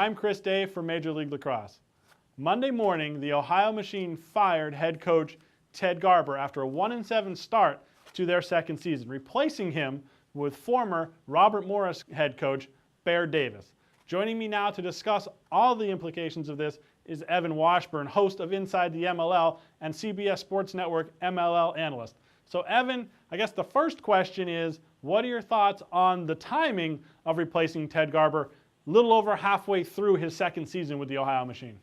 I'm Chris Day for Major League Lacrosse. Monday morning, the Ohio Machine fired head coach Ted Garber after a 1-7 start to their second season, replacing him with former Robert Morris head coach Bear Davis. Joining me now to discuss all the implications of this is Evan Washburn, host of Inside the MLL and CBS Sports Network MLL Analyst. So Evan, I guess the first question is, what are your thoughts on the timing of replacing Ted Garber a little over halfway through his second season with the Ohio Machine?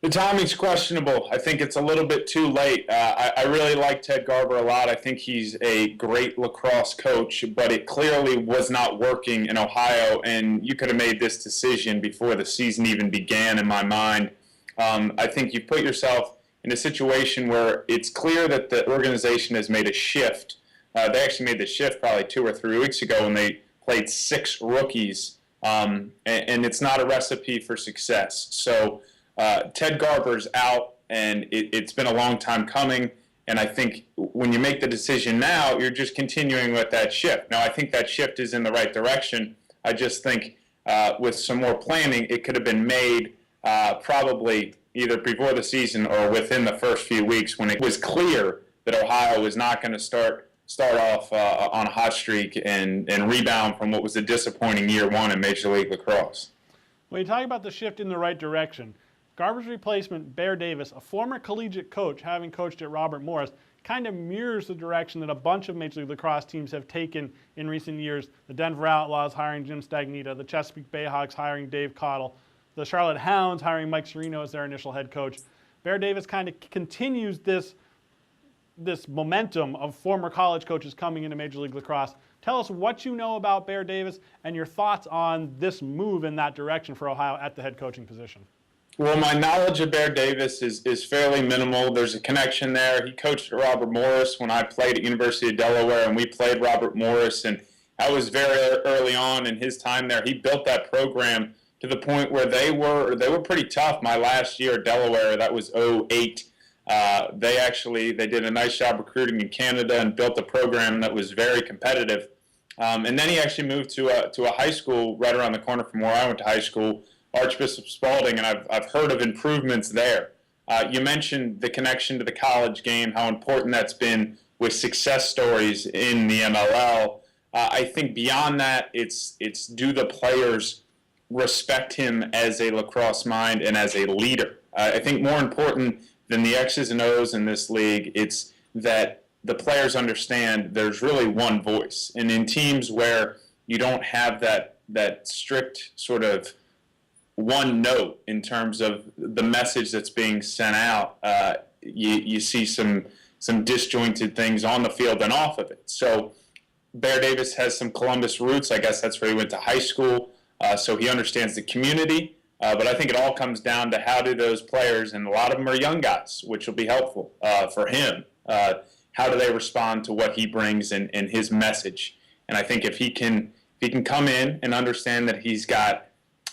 The timing's questionable. I think it's a little bit too late. I really like Ted Garber a lot. I think he's a great lacrosse coach, but it clearly was not working in Ohio, and you could have made this decision before the season even began, in my mind. I think you put yourself in a situation where it's clear that the organization has made a shift. They actually made the shift probably 2 or 3 weeks ago when they played 6 rookies, and it's not a recipe for success. So Ted Garber's out, and it's been a long time coming, and I think when you make the decision now, you're just continuing with that shift. Now, I think that shift is in the right direction. I just think with some more planning, it could have been made probably either before the season or within the first few weeks when it was clear that Ohio was not going to start off on a hot streak and rebound from what was a disappointing year one in Major League Lacrosse. When you talk about the shift in the right direction, Garber's replacement, Bear Davis, a former collegiate coach having coached at Robert Morris, kind of mirrors the direction that a bunch of Major League Lacrosse teams have taken in recent years. The Denver Outlaws hiring Jim Stagnita, the Chesapeake Bayhawks hiring Dave Cottle, the Charlotte Hounds hiring Mike Serino as their initial head coach. Bear Davis kind of continues this momentum of former college coaches coming into Major League Lacrosse. Tell us what you know about Bear Davis and your thoughts on this move in that direction for Ohio at the head coaching position. Well, my knowledge of Bear Davis is fairly minimal. There's a connection there. He coached at Robert Morris when I played at University of Delaware, and we played Robert Morris, and I was very early on in his time there. He built that program to the point where they were pretty tough. My last year at Delaware, that was 2008. They did a nice job recruiting in Canada and built a program that was very competitive. And then he actually moved to a high school right around the corner from where I went to high school, Archbishop Spalding, and I've heard of improvements there. You mentioned the connection to the college game, how important that's been with success stories in the MLL. I think beyond that, it's do the players respect him as a lacrosse mind and as a leader. I think more important than the X's and O's in this league, it's that the players understand there's really one voice. And in teams where you don't have that strict sort of one note in terms of the message that's being sent out, you see some disjointed things on the field and off of it. So Bear Davis has some Columbus roots. I guess that's where he went to high school. So he understands the community. But I think it all comes down to how do those players, and a lot of them are young guys, which will be helpful for him. How do they respond to what he brings and his message? And I think if he can come in and understand that he's got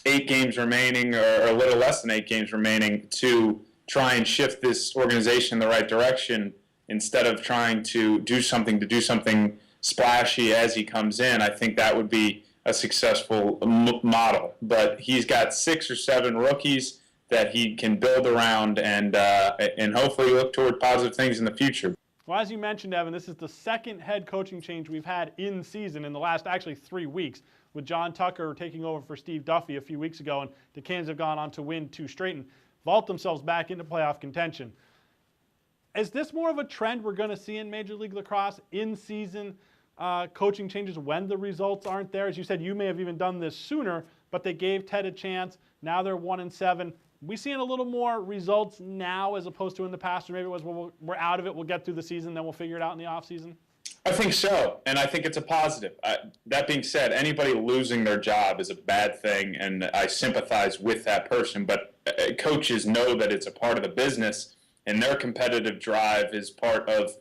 8 games remaining or a little less than 8 games remaining to try and shift this organization in the right direction instead of trying to do something splashy as he comes in, I think that would be a successful model. But he's got 6 or 7 rookies that he can build around and hopefully look toward positive things in the future. Well, as you mentioned, Evan, this is the second head coaching change we've had in season in the last actually 3 weeks, with John Tucker taking over for Steve Duffy a few weeks ago, and the Canes have gone on to win 2 straight and vault themselves back into playoff contention. Is this more of a trend we're going to see in Major League Lacrosse in season coaching changes when the results aren't there? As you said, you may have even done this sooner, but they gave Ted a chance. Now they're 1-7. We seeing a little more results now as opposed to in the past, or maybe it was, well, we're out of it, we'll get through the season, then we'll figure it out in the offseason? I think so, and I think it's a positive. That being said, anybody losing their job is a bad thing, and I sympathize with that person, but coaches know that it's a part of the business, and their competitive drive is part of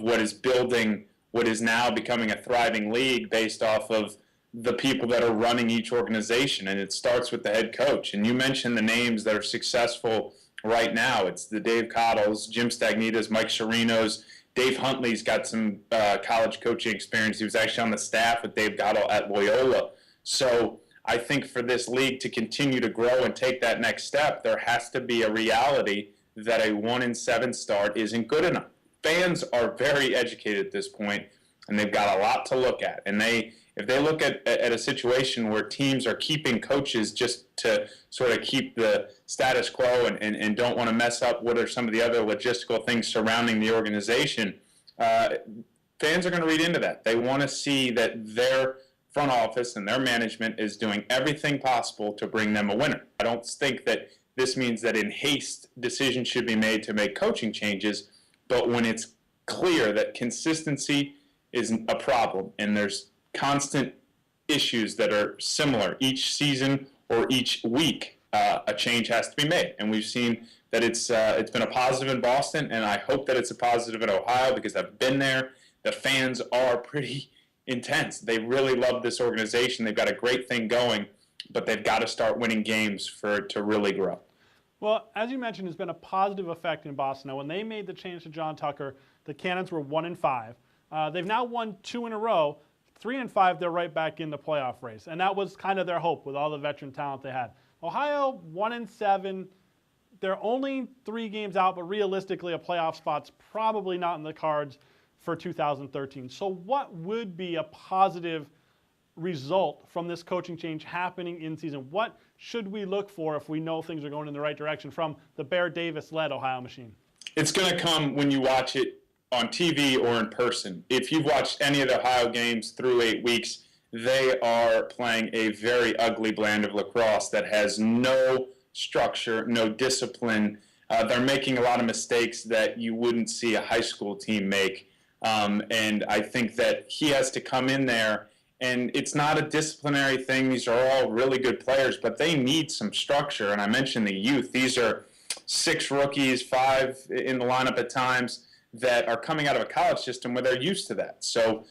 what is building what is now becoming a thriving league based off of the people that are running each organization, and it starts with the head coach. And you mentioned the names that are successful right now. It's the Dave Cottles, Jim Stagnitas, Mike Serinos. Dave Huntley's got some college coaching experience. He was actually on the staff with Dave Cottle at Loyola. So I think for this league to continue to grow and take that next step, there has to be a reality that a 1-7 start isn't good enough. Fans are very educated at this point, and they've got a lot to look at. And if they look at a situation where teams are keeping coaches just to sort of keep the status quo and don't want to mess up what are some of the other logistical things surrounding the organization, fans are going to read into that. They want to see that their front office and their management is doing everything possible to bring them a winner. I don't think that this means that in haste decisions should be made to make coaching changes, but when it's clear that consistency is a problem and there's constant issues that are similar each season or each week, a change has to be made. And we've seen that it's been a positive in Boston, and I hope that it's a positive in Ohio because I've been there. The fans are pretty intense. They really love this organization. They've got a great thing going, but they've got to start winning games for it to really grow. Well, as you mentioned, it's been a positive effect in Boston. Now, when they made the change to John Tucker, the Cannons were 1-5. They've now won 2 in a row. 3-5, they're right back in the playoff race, and that was kind of their hope with all the veteran talent they had. Ohio 1-7. They're only 3 games out, but realistically, a playoff spot's probably not in the cards for 2013. So what would be a positive result from this coaching change happening in season? What should we look for if we know things are going in the right direction from the Bear Davis-led Ohio machine? It's going to come when you watch it on TV or in person. If you've watched any of the Ohio games through 8 weeks, they are playing a very ugly brand of lacrosse that has no structure, no discipline. They're making a lot of mistakes that you wouldn't see a high school team make. And I think that he has to come in there, and it's not a disciplinary thing. These are all really good players, but they need some structure. And I mentioned the youth. These are 6 rookies, 5 in the lineup at times, that are coming out of a college system where they're used to that. So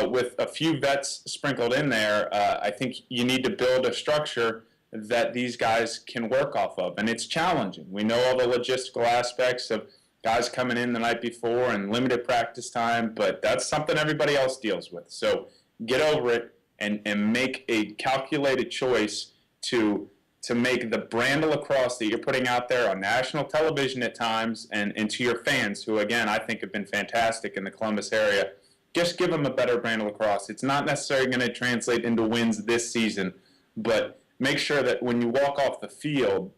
with a few vets sprinkled in there, I think you need to build a structure that these guys can work off of. And it's challenging. We know all the logistical aspects of guys coming in the night before and limited practice time, but that's something everybody else deals with. So get over it and make a calculated choice to make the brand of lacrosse that you're putting out there on national television at times and to your fans, who, again, I think have been fantastic in the Columbus area, just give them a better brand of lacrosse. It's not necessarily going to translate into wins this season, but make sure that when you walk off the field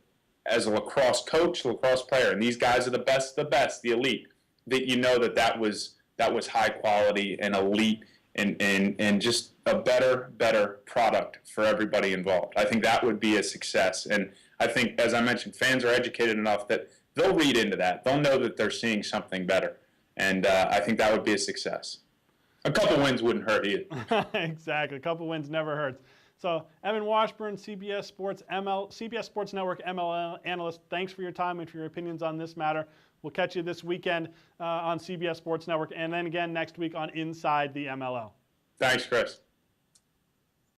as a lacrosse coach, lacrosse player, and these guys are the best, the elite, that you know that was high quality and elite and just a better product for everybody involved. I think that would be a success. And I think, as I mentioned, fans are educated enough that they'll read into that. They'll know that they're seeing something better. And I think that would be a success. A couple wins wouldn't hurt either. Exactly. A couple wins never hurts. So, Evan Washburn, CBS Sports Network MLL analyst, thanks for your time and for your opinions on this matter. We'll catch you this weekend on CBS Sports Network and then again next week on Inside the MLL. Thanks, Chris.